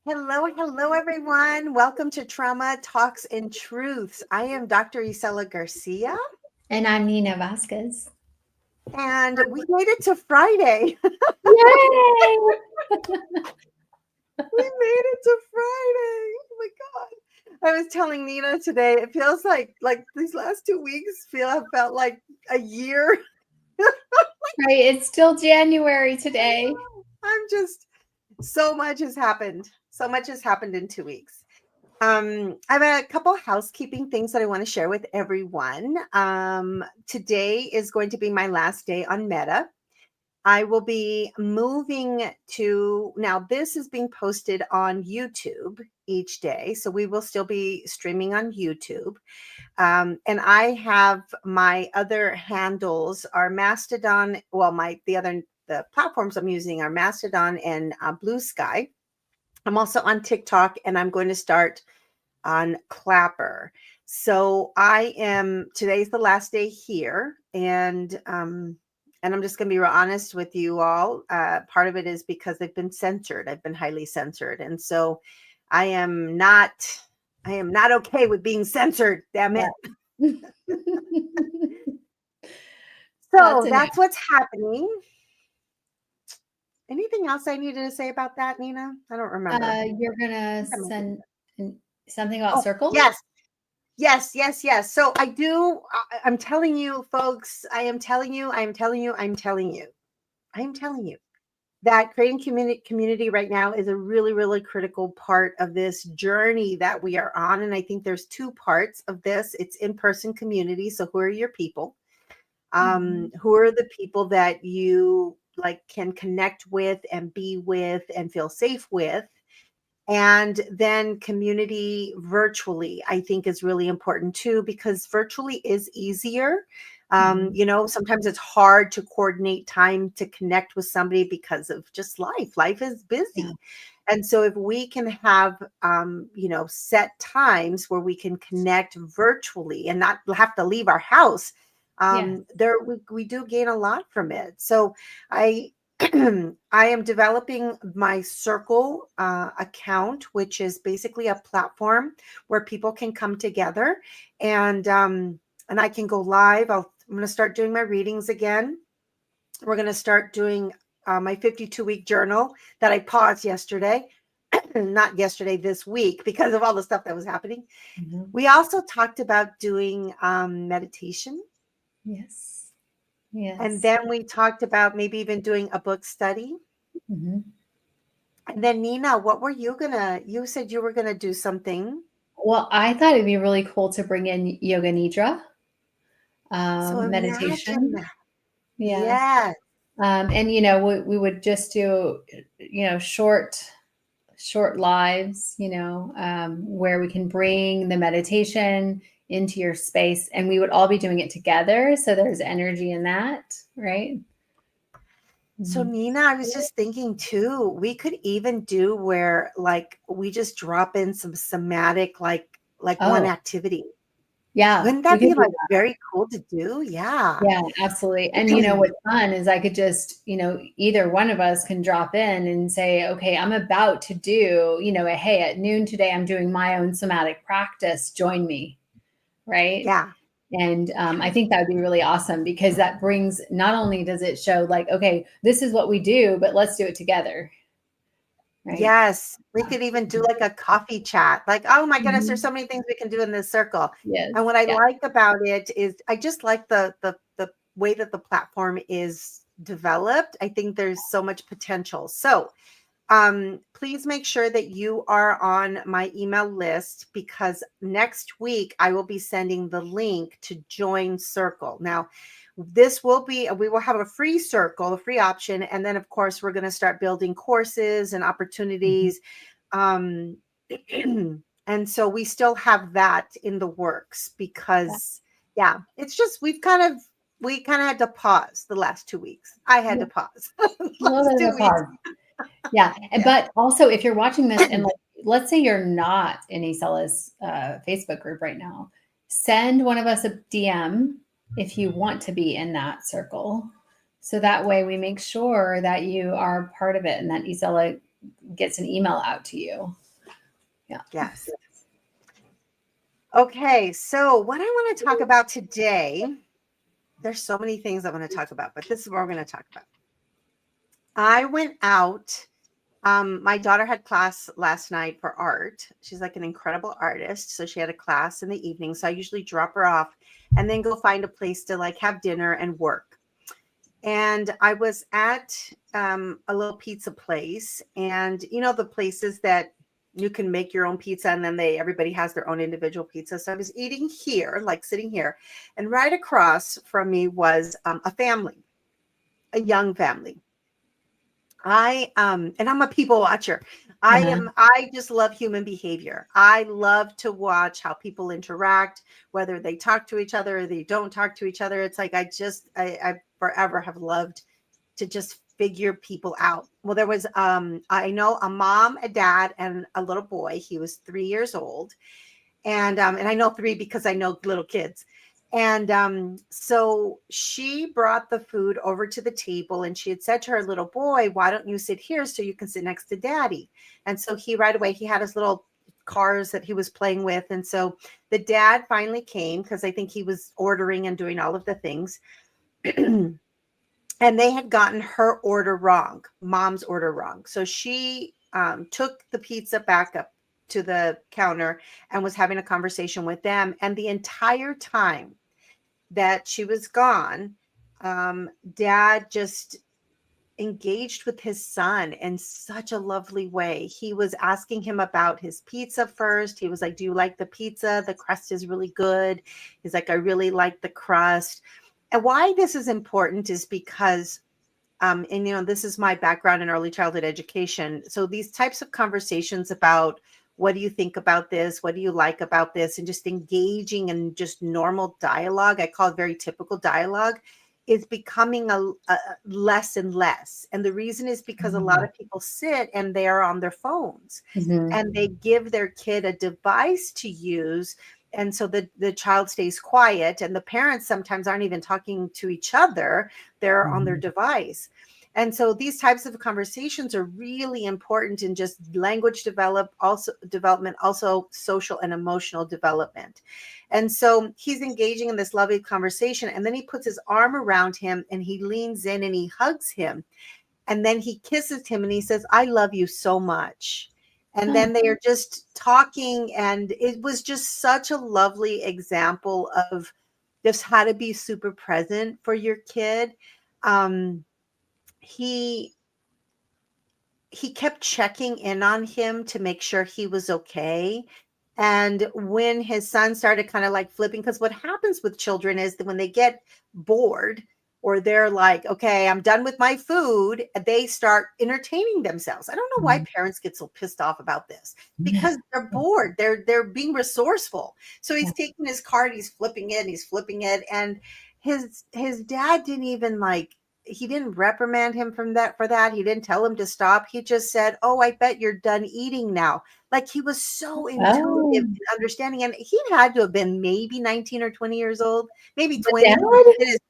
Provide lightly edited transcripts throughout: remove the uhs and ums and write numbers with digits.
Hello, everyone. Welcome to Trauma Talks and Truths. I am Dr. Isela Garcia, And I'm Nina Vasquez. and we made it to Friday. Yay! We made it to Friday. Oh my God. I was telling Nina today, it feels like these last 2 weeks have felt like a year. Right, it's still January today. I'm just so much has happened. So much has happened in 2 weeks. I have a couple housekeeping things that I want to share with everyone. Today is going to be my last day on Meta. I will be moving to, now this is being posted on YouTube each day. So we will still be streaming on YouTube. And I have my other handles are Mastodon. Well, the platforms I'm using are Mastodon and Blue Sky. I'm also on TikTok, and I'm going to start on Clapper. So today's the last day here, and I'm just going to be real honest with you all. Part of it is because they've been censored. I've been highly censored, and so I am not okay with being censored. Damn it. So that's what's happening. Anything else I needed to say about that, Nina? I don't remember. You're gonna send something about circles? Yes. So I'm telling you, folks, I'm telling you that creating community right now is a really, really critical part of this journey that we are on. And I think there's two parts of this. It's in-person community. So who are your people? Who are the people that you can connect with and be with and feel safe with? And then community virtually, I think, is really important too, because virtually is easier. Sometimes it's hard to coordinate time to connect with somebody because of just life. Life is busy. Yeah. And so if we can have, set times where we can connect virtually and not have to leave our house, we do gain a lot from it. So I am developing my Circle account, which is basically a platform where people can come together, and I can go live. I'm going to start doing my readings again. We're going to start doing my 52-week journal that I paused yesterday. Not yesterday, this week, because of all the stuff that was happening. Mm-hmm. We also talked about doing meditation. Yes. And then we talked about maybe even doing a book study. Mm-hmm. And then Nina, you said you were going to do something. Well, I thought it'd be really cool to bring in yoga nidra, meditation. Yeah. Yes. And, we would just do, short lives, where we can bring the meditation into your space, and we would all be doing it together. So there's energy in that, right? So Nina, I was just thinking too, we could even do where we just drop in some somatic, one activity. Yeah. Wouldn't that be very cool to do? Yeah. Yeah, absolutely. And what's fun is I could just, either one of us can drop in and say, okay, I'm about to do, hey, at noon today, I'm doing my own somatic practice. Join me. Right. Yeah. And I think that would be really awesome, because that brings, not only does it show okay, this is what we do, but let's do it together. Right? Yes. We could even do a coffee chat. Oh my goodness, there's so many things we can do in this circle. Yes. And what I like about it is I just like the way that the platform is developed. I think there's so much potential. So please make sure that you are on my email list, because next week I will be sending the link to join Circle. Now, we will have a free circle, a free option. And then of course, we're going to start building courses and opportunities. And so we still have that in the works, because it's just, we kind of had to pause the last 2 weeks. I had to pause. Yeah. But also, if you're watching this and let's say you're not in Isela's Facebook group right now, send one of us a DM if you want to be in that circle. So that way we make sure that you are part of it, and that Isela gets an email out to you. Yeah. Yes. Okay, so what I want to talk about today, there's so many things I want to talk about, but this is what we're going to talk about. I went out. My daughter had class last night for art. She's like an incredible artist. So she had a class in the evening. So I usually drop her off and then go find a place to like have dinner and work. And I was at a little pizza place, and you know, the places that you can make your own pizza and then everybody has their own individual pizza. So I was eating here, like sitting here, and right across from me was a family, a young family. And I'm a people watcher. I just love human behavior. I love to watch how people interact, whether they talk to each other or they don't talk to each other. It's like I forever have loved to just figure people out. Well, there was I know a mom, a dad, and a little boy. He was 3 years old. And I know three because I know little kids. And so she brought the food over to the table, and she had said to her little boy, "Why don't you sit here so you can sit next to daddy?" And so he right away, he had his little cars that he was playing with. And so the dad finally came because I think he was ordering and doing all of the things. And they had gotten her order wrong, mom's order wrong. So she took the pizza back up to the counter and was having a conversation with them. And the entire time that she was gone, dad just engaged with his son in such a lovely way. He was asking him about his pizza first. He was like, "Do you like the pizza? The crust is really good." He's like, "I really like the crust." And why this is important is because and you know, this is my background in early childhood education. So these types of conversations about what do you think about this? What do you like about this? And just engaging in just normal dialogue, I call it very typical dialogue, is becoming a less and less. And the reason is because a lot of people sit and they are on their phones and they give their kid a device to use. And so the child stays quiet, and the parents sometimes aren't even talking to each other. They're on their device. And so these types of conversations are really important in just language development, also social and emotional development. And so he's engaging in this lovely conversation, and then he puts his arm around him and he leans in and he hugs him. And then he kisses him and he says, "I love you so much." And then they are just talking. And it was just such a lovely example of just how to be super present for your kid. He kept checking in on him to make sure he was okay. And when his son started kind of like flipping, because what happens with children is that when they get bored or they're like, "Okay, I'm done with my food," they start entertaining themselves. I don't know why parents get so pissed off about this, because they're bored. They're being resourceful. So he's taking his card, he's flipping it, and his dad didn't even he didn't reprimand him for that. He didn't tell him to stop. He just said, "Oh, I bet you're done eating now." Like, he was so intuitive and understanding. And he had to have been maybe 19 or 20 years old, maybe 20.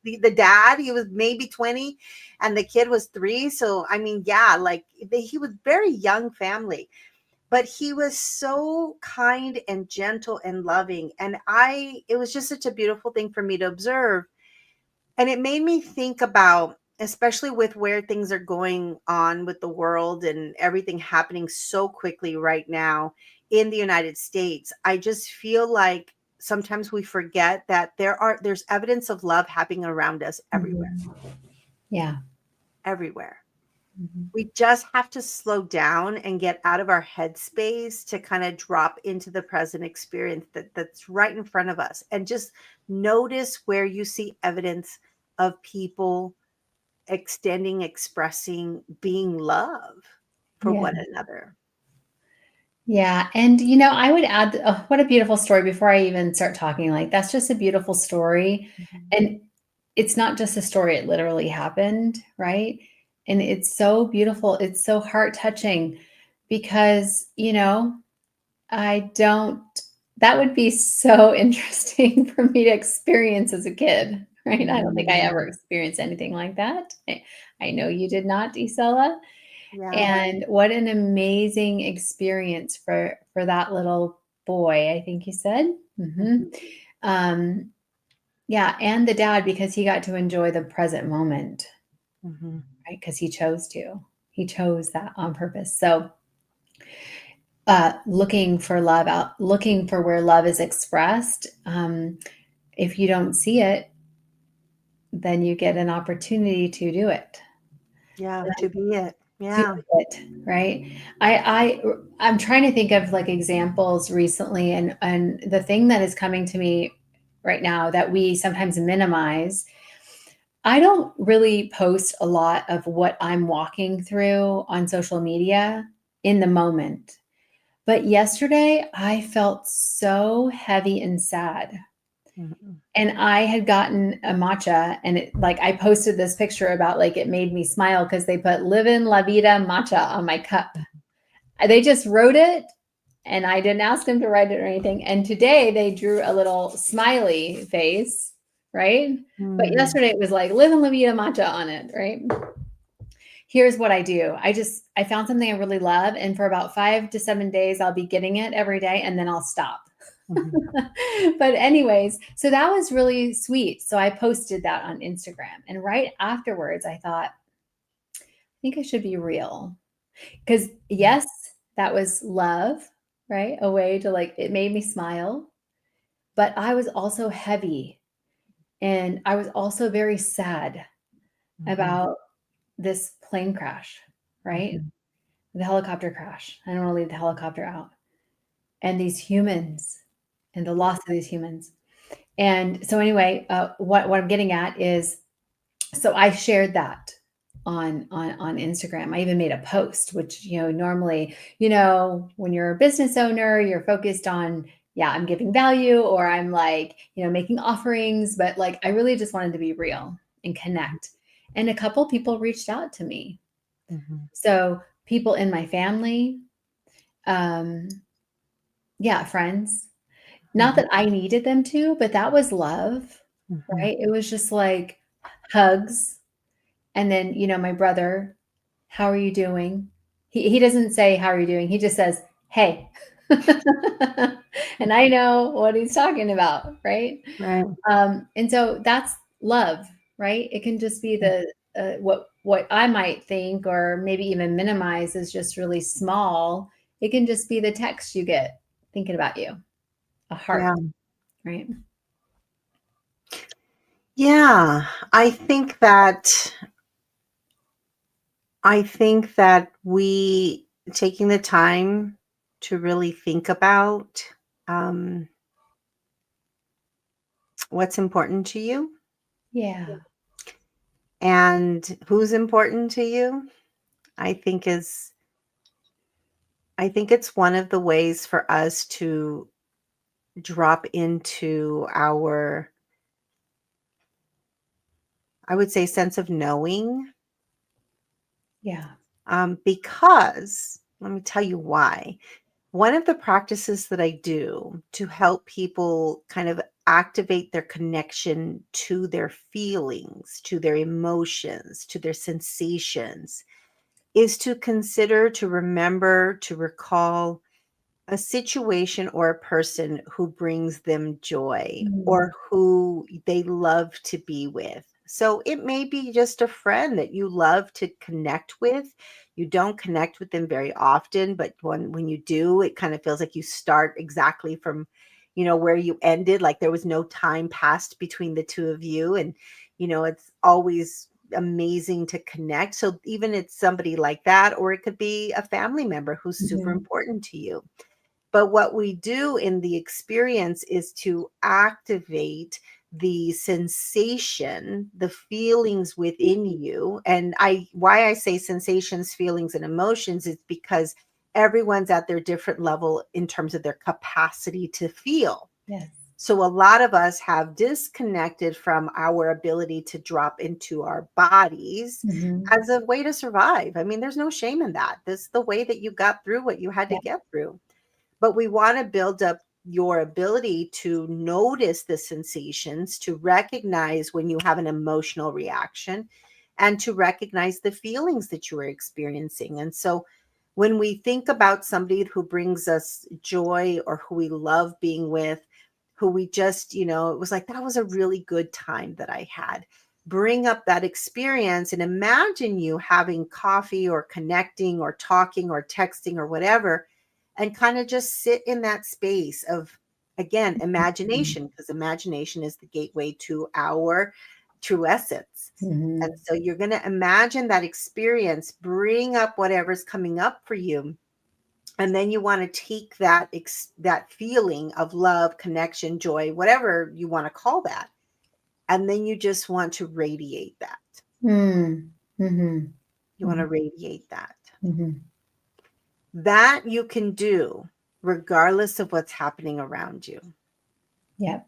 The dad, he was maybe 20, and the kid was 3. So, I mean, yeah, like he was very young family, but he was so kind and gentle and loving. And it was just such a beautiful thing for me to observe. And it made me think about, especially with where things are going on with the world and everything happening so quickly right now in the United States. I just feel like sometimes we forget that there's evidence of love happening around us everywhere. Yeah. Everywhere. We just have to slow down and get out of our headspace to kind of drop into the present experience that's right in front of us, and just notice where you see evidence of people extending, expressing, being love for one another. Yeah. And, I would add, what a beautiful story before I even start talking. Like, that's just a beautiful story. And it's not just a story, it literally happened. Right. And it's so beautiful. It's so heart touching because, that would be so interesting for me to experience as a kid. Right. I don't think I ever experienced anything like that. I know you did not, Isela. And what an amazing experience for that little boy, I think you said. Yeah, and the dad, because he got to enjoy the present moment, right? Because he chose to. He chose that on purpose. So looking for love out, looking for where love is expressed. If you don't see it, then you get an opportunity to do it. Yeah, to be it. To it, right? I'm trying to think of like examples recently, and the thing that is coming to me right now that we sometimes minimize. I don't really post a lot of what I'm walking through on social media in the moment. But yesterday I felt so heavy and sad. And I had gotten a matcha, and it, like, I posted this picture about like it made me smile because they put "Livin' La Vida matcha" on my cup. They just wrote it, and I didn't ask them to write it or anything. And today they drew a little smiley face, right? But yesterday it was like "Livin' La Vida matcha" on it, right? Here's what I do. I found something I really love, and for about 5 to 7 days I'll be getting it every day, and then I'll stop. But anyways, so that was really sweet. So I posted that on Instagram, and right afterwards I thought, I think I should be real, because yes, that was love, right? A way to, like, it made me smile, but I was also heavy, and I was also very sad about this plane crash, right? The helicopter crash. I don't want to leave the helicopter out, and these humans, and the loss of these humans. And so anyway, what I'm getting at is, so I shared that on Instagram. I even made a post, which, normally, when you're a business owner, you're focused on, yeah, I'm giving value, or I'm like, making offerings, but like, I really just wanted to be real and connect. And a couple people reached out to me. So people in my family, friends. Not that I needed them to, but that was love, right? It was just like hugs. And then, my brother, "How are you doing?" He doesn't say, "How are you doing?" He just says, "Hey." And I know what he's talking about, right? And so that's love, right? It can just be the what I might think, or maybe even minimize, is just really small. It can just be the text you get thinking about you, a heart. Right. Yeah, I think that we taking the time to really think about what's important to you. Yeah. And who's important to you, I think it's one of the ways for us to drop into our, I would say, sense of knowing. Yeah. Because let me tell you why. One of the practices that I do to help people kind of activate their connection to their feelings, to their emotions, to their sensations, is to consider, to remember, to recall a situation or a person who brings them joy or who they love to be with. So it may be just a friend that you love to connect with. You don't connect with them very often, but when you do, it kind of feels like you start exactly from, where you ended, like there was no time passed between the two of you. And, it's always amazing to connect. So even it's somebody like that, or it could be a family member who's super important to you. But what we do in the experience is to activate the sensation, the feelings within you. And why I say sensations, feelings, and emotions is because everyone's at their different level in terms of their capacity to feel. Yes. So a lot of us have disconnected from our ability to drop into our bodies as a way to survive. I mean, there's no shame in that. This is the way that you got through what you had to get through. But we want to build up your ability to notice the sensations, to recognize when you have an emotional reaction, and to recognize the feelings that you are experiencing. And so when we think about somebody who brings us joy or who we love being with, who we just, it was like, that was a really good time that I had. Bring up that experience and imagine you having coffee or connecting or talking or texting or whatever, and kind of just sit in that space of, again, imagination, because imagination is the gateway to our true essence. And so you're going to imagine that experience, bring up whatever's coming up for you. And then you want to take that feeling of love, connection, joy, whatever you want to call that. And then you just want to radiate that. Mm-hmm. You want to radiate that. Mm-hmm. That you can do regardless of what's happening around you. Yep.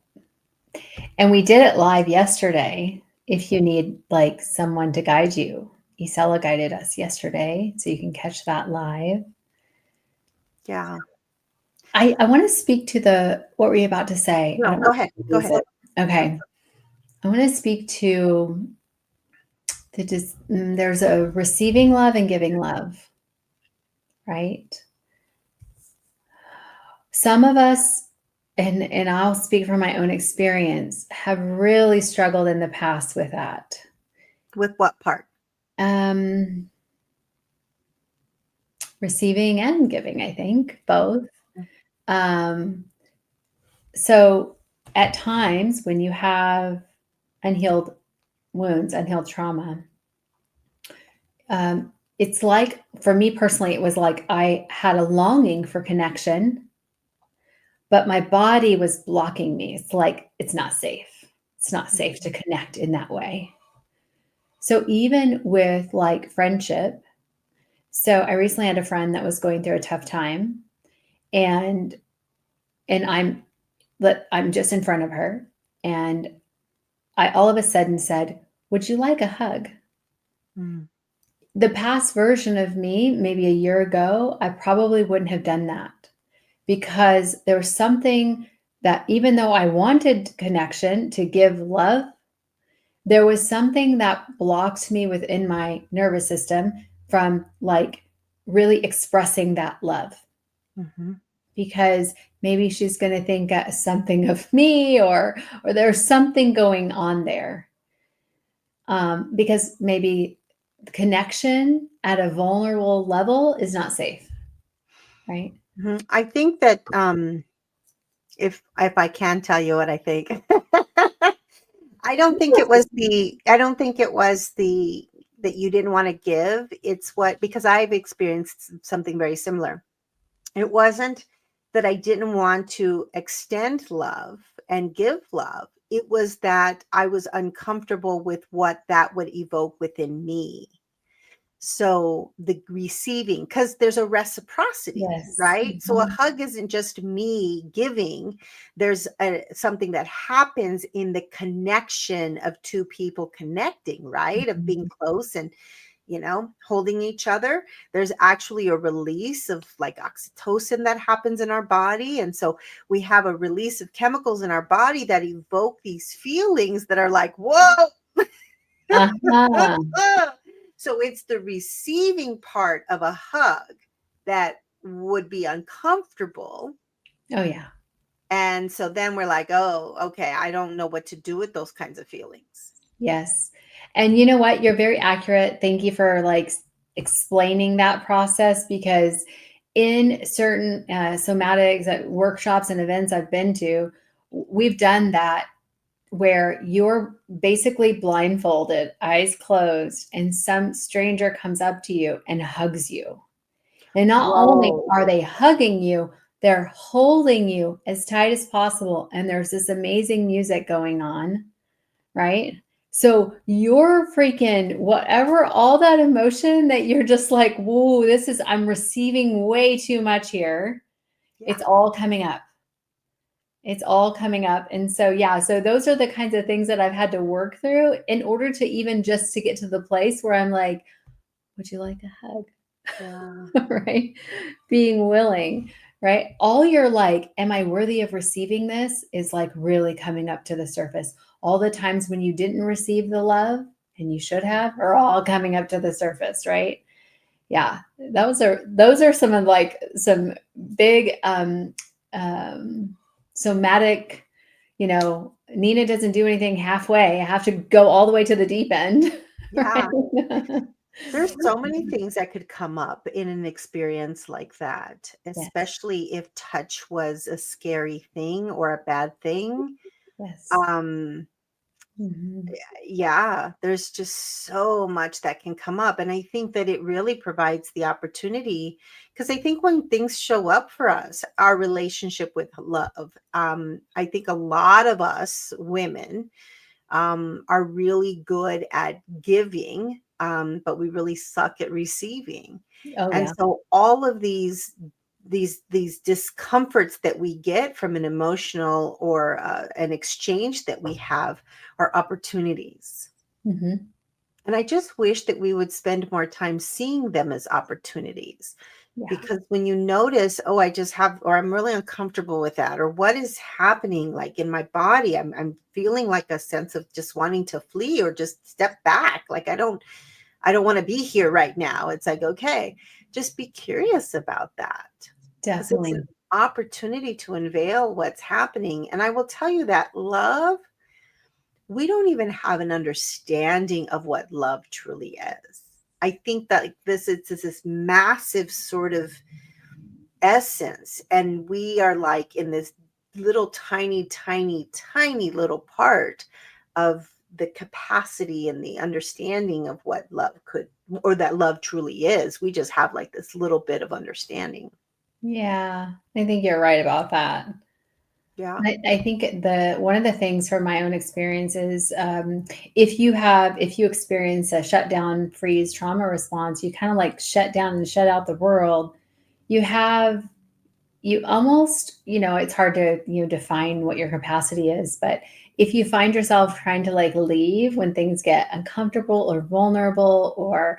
And we did it live yesterday. If you need like someone to guide you, Isela guided us yesterday, so you can catch that live. Yeah. I want to speak to what were you about to say? No, go ahead. Go ahead. Okay. I want to speak to there's a receiving love and giving love, right? Some of us, and I'll speak from my own experience, have really struggled in the past with that. With what part? Receiving and giving, I think, both. So at times when you have unhealed wounds, unhealed trauma, it's like, for me personally, it was like I had a longing for connection, but my body was blocking me. It's like, it's not safe. It's not safe to connect in that way. So even with like friendship, so I recently had a friend that was going through a tough time, and I'm just in front of her, and I all of a sudden said, "Would you like a hug?" The past version of me, maybe a year ago, I probably wouldn't have done that, because there was something that, even though I wanted connection to give love, there was something that blocked me within my nervous system from like really expressing that love. Because maybe she's going to think something of me, or there's something going on there. Because maybe connection at a vulnerable level is not safe, right? I think that if I can tell you what I think, I don't think it was the that you didn't want to give. It's because I've experienced something very similar. It wasn't that I didn't want to extend love and give love. It was that I was uncomfortable with what that would evoke within me. So the receiving, because there's a reciprocity, Yes. right? So a hug isn't just me giving. There's something that happens in the connection of two people connecting, right? Of being close and, holding each other. There's actually a release of like oxytocin that happens in our body. And so we have a release of chemicals in our body that evoke these feelings that are like, whoa. So it's the receiving part of a hug that would be uncomfortable. Oh, yeah. And so then we're like, oh, okay, I don't know what to do with those kinds of feelings. Yes. And you know what? You're very accurate. Thank you for like explaining that process, because in certain somatics workshops and events I've been to, we've done that, where you're basically blindfolded, eyes closed, and some stranger comes up to you and hugs you. And not only are they hugging you, they're holding you as tight as possible. And there's this amazing music going on, right? So you're freaking whatever, all that emotion that you're just like, whoa, I'm receiving way too much here. Yeah. It's all coming up. It's all coming up. And so, yeah, so those are the kinds of things that I've had to work through in order to even just to get to the place where I'm like, would you like a hug? Yeah. Right? Being willing, right? All your like, am I worthy of receiving this, is like really coming up to the surface. All the times when you didn't receive the love, and you should have are all coming up to the surface, right? Yeah, those are some of like some big somatic, Nina doesn't do anything halfway. I have to go all the way to the deep end. Yeah. Right? There's so many things that could come up in an experience like that, Yes. especially if touch was a scary thing or a bad thing. Yes. Um, Mhm. yeah, there's just so much that can come up. And I think that it really provides the opportunity because I think when things show up for us, our relationship with love, I think a lot of us women are really good at giving, but we really suck at receiving. Oh And yeah. so all of these discomforts that we get from an emotional or an exchange that we have are opportunities. Hmm. And I just wish that we would spend more time seeing them as opportunities. Yeah. Because when you notice, oh, I just have, or I'm really uncomfortable with that, or what is happening like in my body, I'm feeling like a sense of just wanting to flee or just step back. Like I don't want to be here right now. It's like, okay, just be curious about that. Because it's an Definitely. opportunity to unveil what's happening. And I will tell you that love, we don't even have an understanding of what love truly is. I think that like, this massive sort of essence, and we are like in this little tiny little part of the capacity and the understanding of what love could or that love truly is. We just have like this little bit of understanding. Yeah, I think you're right about that. Yeah. I think the one of the things from my own experience is if you experience a shutdown, freeze, trauma response, you kind of like shut down and shut out the world. You have you almost, it's hard to define what your capacity is, but if you find yourself trying to like leave when things get uncomfortable or vulnerable or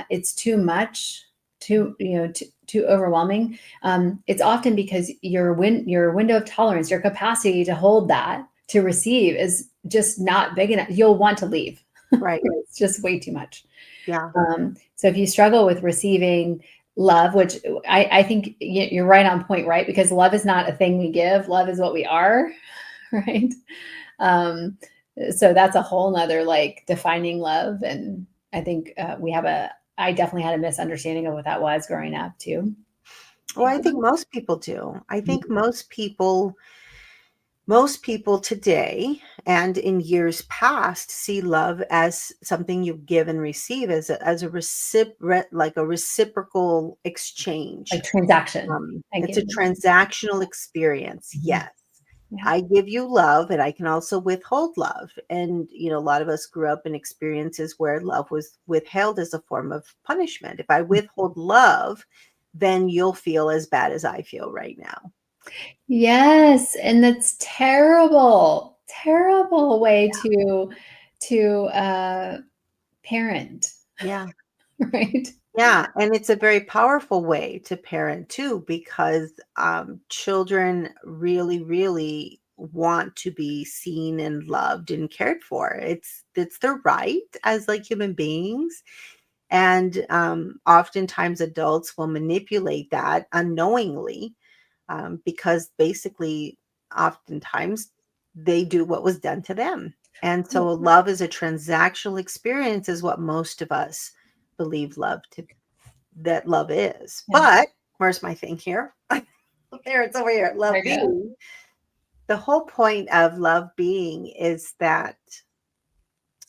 it's too much, too overwhelming, it's often because your window of tolerance, your capacity to hold that, to receive, is just not big enough. You'll want to leave. Right. It's just way too much. Yeah. So if you struggle with receiving love, which I think you're right on point, right? Because love is not a thing we give, love is what we are, right? Um, so that's a whole nother like defining love. And I think I definitely had a misunderstanding of what that was growing up too. Well, I think most people do. I think most people today and in years past see love as something you give and receive as a like a reciprocal exchange. Like transaction. I It's give a them. transactional experience. Mhm. Yes. Yeah. I give you love and I can also withhold love. And, a lot of us grew up in experiences where love was withheld as a form of punishment. If I withhold love, then you'll feel as bad as I feel right now. Yes, and that's terrible, terrible way to parent, Yeah. right? Yeah, and it's a very powerful way to parent too, because children really, really want to be seen and loved and cared for. It's their right as like human beings, and oftentimes adults will manipulate that unknowingly, because basically, oftentimes they do what was done to them, and so love is a transactional experience, is what most of us believe love is. Yeah, But where's my thing here? There, it's over here. there Love you go. being. The whole point of love being is that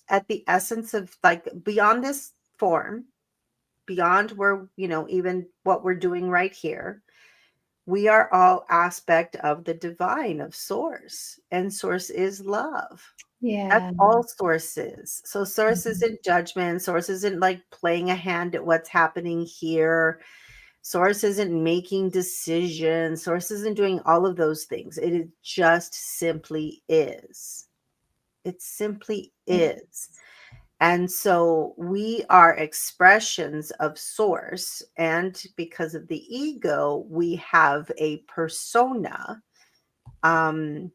at the essence of like beyond this form, beyond where, even what we're doing right here, we are all aspect of the divine, of source, and source is love. That's Yeah. all source is. So source Mhm. isn't judgment. Source isn't like playing a hand at what's happening here. Source isn't making decisions. Source isn't doing all of those things. It is just simply is. It simply It is. And so we are expressions of source. And because of the ego, we have a persona, um,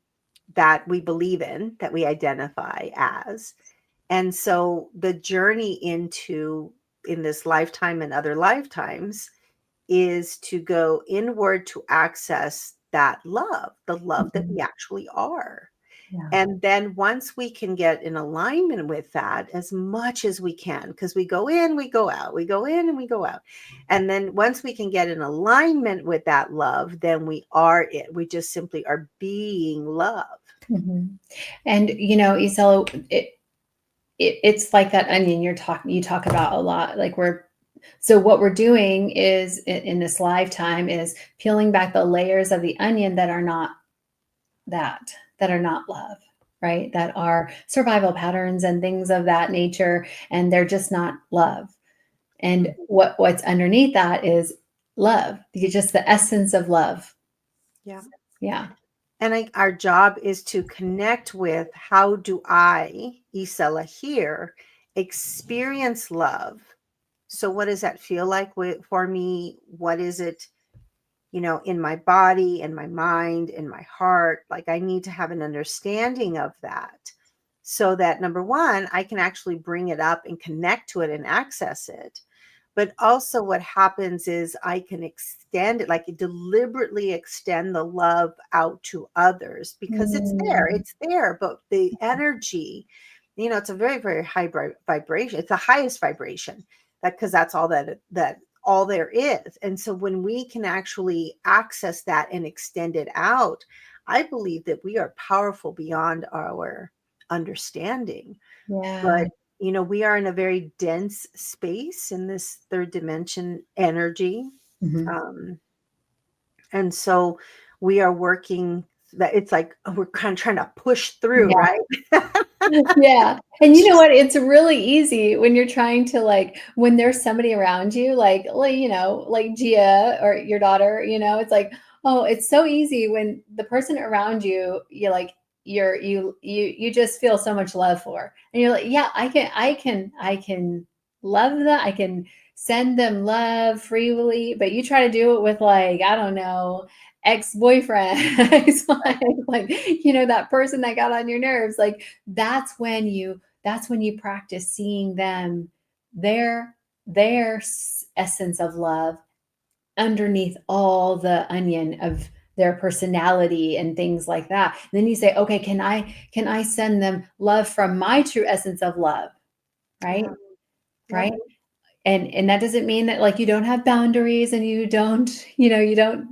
that we believe in, that we identify as. And so the journey in this lifetime and other lifetimes is to go inward to access that love, the love that we actually are. Yeah. And then once we can get in alignment with that as much as we can, because we go in, we go out, we go in and we go out. And then once we can get in alignment with that love, then we are it. We just simply are being love. And, Isela, it's like that onion you talk about a lot. Like so what we're doing is in this lifetime is peeling back the layers of the onion that are not love, right? That are survival patterns and things of that nature, and they're just not love. And what's underneath that is love, just the essence of love. Yeah. Yeah. And our job is to connect with, how do I, Isela here, experience love? So what does that feel like for me? What is it, in my body, in my mind, in my heart? Like, I need to have an understanding of that, so that, number one, I can actually bring it up and connect to it and access it. But also what happens is I can extend it, like deliberately extend the love out to others, because it's there, but the energy, it's a very, very high vibration. It's the highest vibration, because that's all that all there is. And so when we can actually access that and extend it out, I believe that we are powerful beyond our understanding. Yeah. But we are in a very dense space in this third dimension energy. And so we are working that, it's like we're kind of trying to push through, right? Yeah. And you know what? It's really easy when you're trying to, when there's somebody around you, like Gia or your daughter, it's like, oh, it's so easy when the person around you, you just feel so much love for, and you're like, yeah, I can love that. I can send them love freely, but you try to do it with, I don't know, ex-boyfriend, that person that got on your nerves. That's when you practice seeing them, their essence of love underneath all the onion of their personality and things like that. And then you say, okay, can I send them love from my true essence of love? Right. Yeah. Right. And that doesn't mean that you don't have boundaries and you don't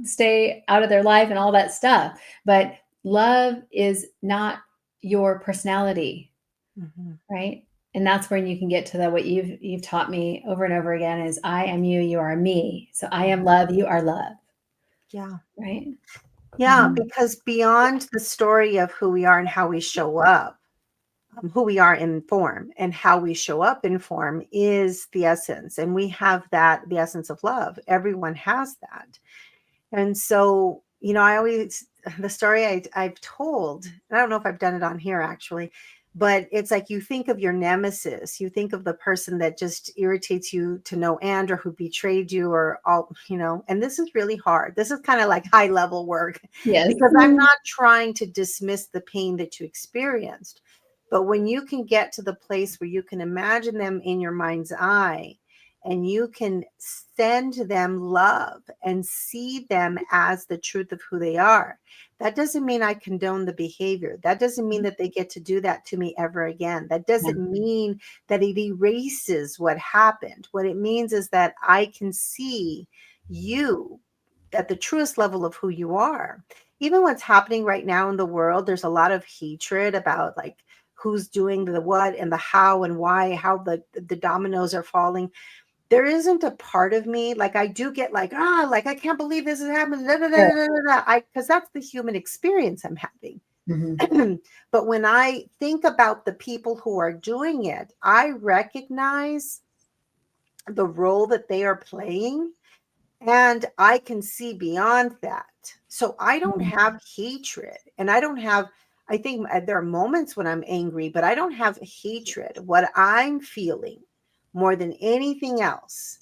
stay out of their life and all that stuff. But love is not your personality. Right. And that's when you can get to what you've taught me over and over again is, I am you, you are me. So I am love, you are love. Yeah. Right. Yeah. Because beyond the story of who we are and how we show up, who we are in form and how we show up in form is the essence. And we have that, the essence of love. Everyone has that. And so, the story I've told, I don't know if I've done it on here actually, but it's like, you think of your nemesis, you think of the person that just irritates you to no end, or who betrayed you, or all, and this is really hard. This is kind of like high level work. Yes. Because I'm not trying to dismiss the pain that you experienced. But when you can get to the place where you can imagine them in your mind's eye, and you can send them love and see them as the truth of who they are, that doesn't mean I condone the behavior. That doesn't mean that they get to do that to me ever again. That doesn't mean that it erases what happened. What it means is that I can see you at the truest level of who you are. Even what's happening right now in the world, there's a lot of hatred about who's doing the what and the how and why, how the dominoes are falling. There isn't a part of me, I do get I can't believe this is happening, because that's the human experience I'm having. But when I think about the people who are doing it, I recognize the role that they are playing, and I can see beyond that. So I don't have hatred, and I think there are moments when I'm angry, but I don't have hatred. What I'm feeling more than anything else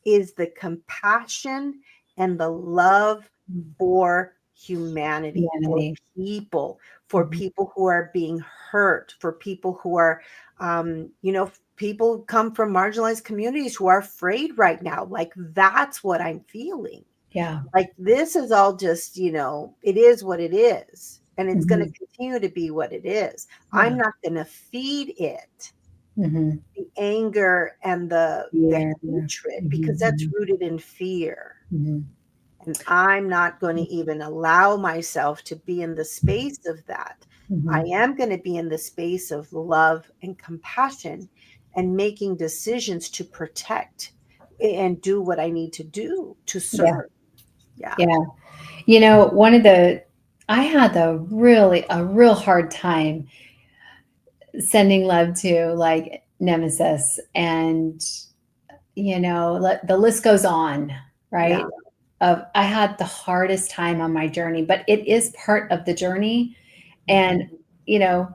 is the compassion and the love for humanity, for Humanity. people, for people who are being hurt, for people who are, people come from marginalized communities who are afraid right now. Like, that's what I'm feeling. Yeah. Like, this is all just, it is what it is. And it's going to Mhm. continue to be what it is. Yeah. I'm not going to feed it Mhm. the anger and the Yeah. hatred, because that's Mhm. rooted in fear. Mhm. And I'm not going to even allow myself to be in the space of that. I Mhm. am going to be in the space of love and compassion and making decisions to protect and do what I need to do to Yeah. serve. Yeah. Yeah. I had a real hard time sending love to like nemesis, and the list goes on, Yeah. right? I had the hardest time on my journey, but it is part of the journey. And, Mhm. you know,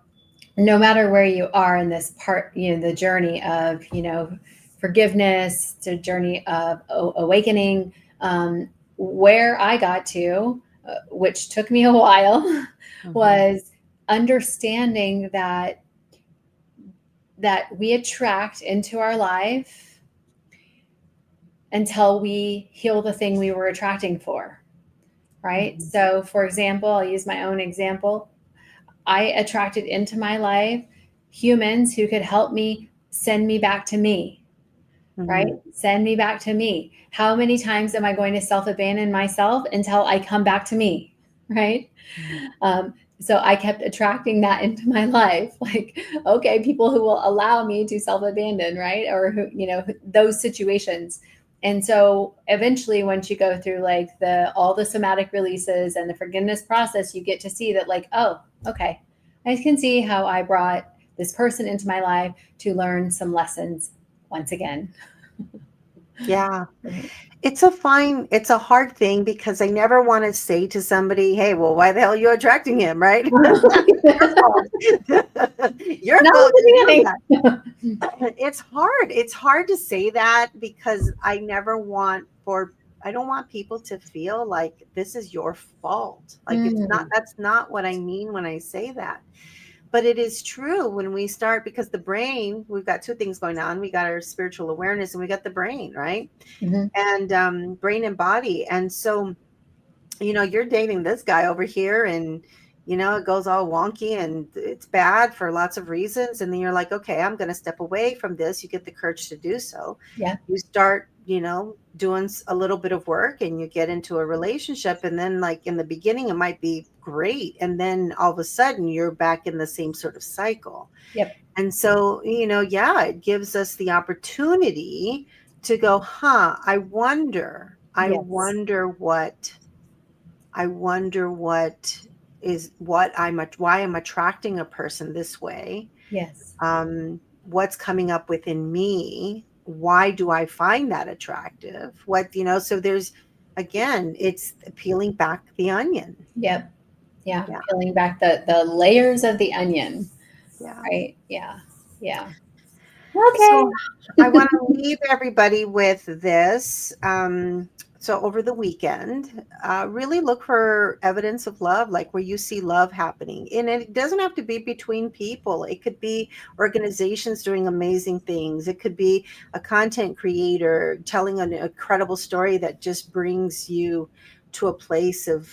no matter where you are in this part, the journey of, forgiveness, the journey of awakening, where I got to, which took me a while, Mhm. was understanding that we attract into our life until we heal the thing we were attracting for, right? Mhm. So, for example, I'll use my own example. I attracted into my life humans who could help me send me back to me, right? Mhm. Send me back to me. How many times am I going to self abandon myself until I come back to me, right? Mhm. So I kept attracting that into my life. Like, okay, people who will allow me to self abandon, right? Or who, those situations. And so eventually, once you go through like all the somatic releases and the forgiveness process, you get to see that, like, oh, okay, I can see how I brought this person into my life to learn some lessons once again. Yeah. Right. It's a hard thing, because I never want to say to somebody, hey, well, why the hell are you attracting him, right? Your fault. Your Not fault at you're doing the that. beginning. It's hard. It's hard to say that, because I don't want people to feel like this is your fault. Like, Mm, that's not what I mean when I say that. But it is true when we start, because the brain, we've got two things going on. We got our spiritual awareness, and we got the brain, right? mhm. And brain and body. And so, you're dating this guy over here, and it goes all wonky and it's bad for lots of reasons. And then you're like, okay, I'm going to step away from this. You get the courage to do so. Yeah. You start, doing a little bit of work, and you get into a relationship. And then, like, in the beginning, it might be great. And then all of a sudden, you're back in the same sort of cycle. Yep. And so, yeah, it gives us the opportunity to go, Yes. I wonder why I'm attracting a person this way. Yes. What's coming up within me? Why do I find that attractive? So there's, again, it's peeling back the onion. Yep. Yeah. Yeah. Peeling back the layers of the onion. Yeah. Right. Yeah. Yeah. Okay. So I want to leave everybody with this. So over the weekend, really look for evidence of love, like where you see love happening. And it doesn't have to be between people. It could be organizations doing amazing things. It could be a content creator telling an incredible story that just brings you to a place of,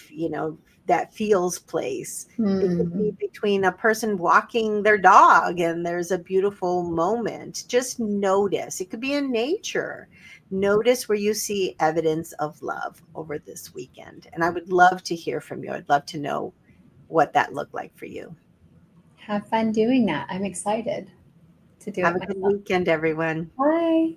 that feels place. It could be Hmm. between a person walking their dog and there's a beautiful moment. Just notice. It could be in nature. Notice where you see evidence of love over this weekend. And I would love to hear from you. I'd love to know what that looked like for you. Have fun doing that. I'm excited to do Have it a good myself. weekend, everyone. Bye.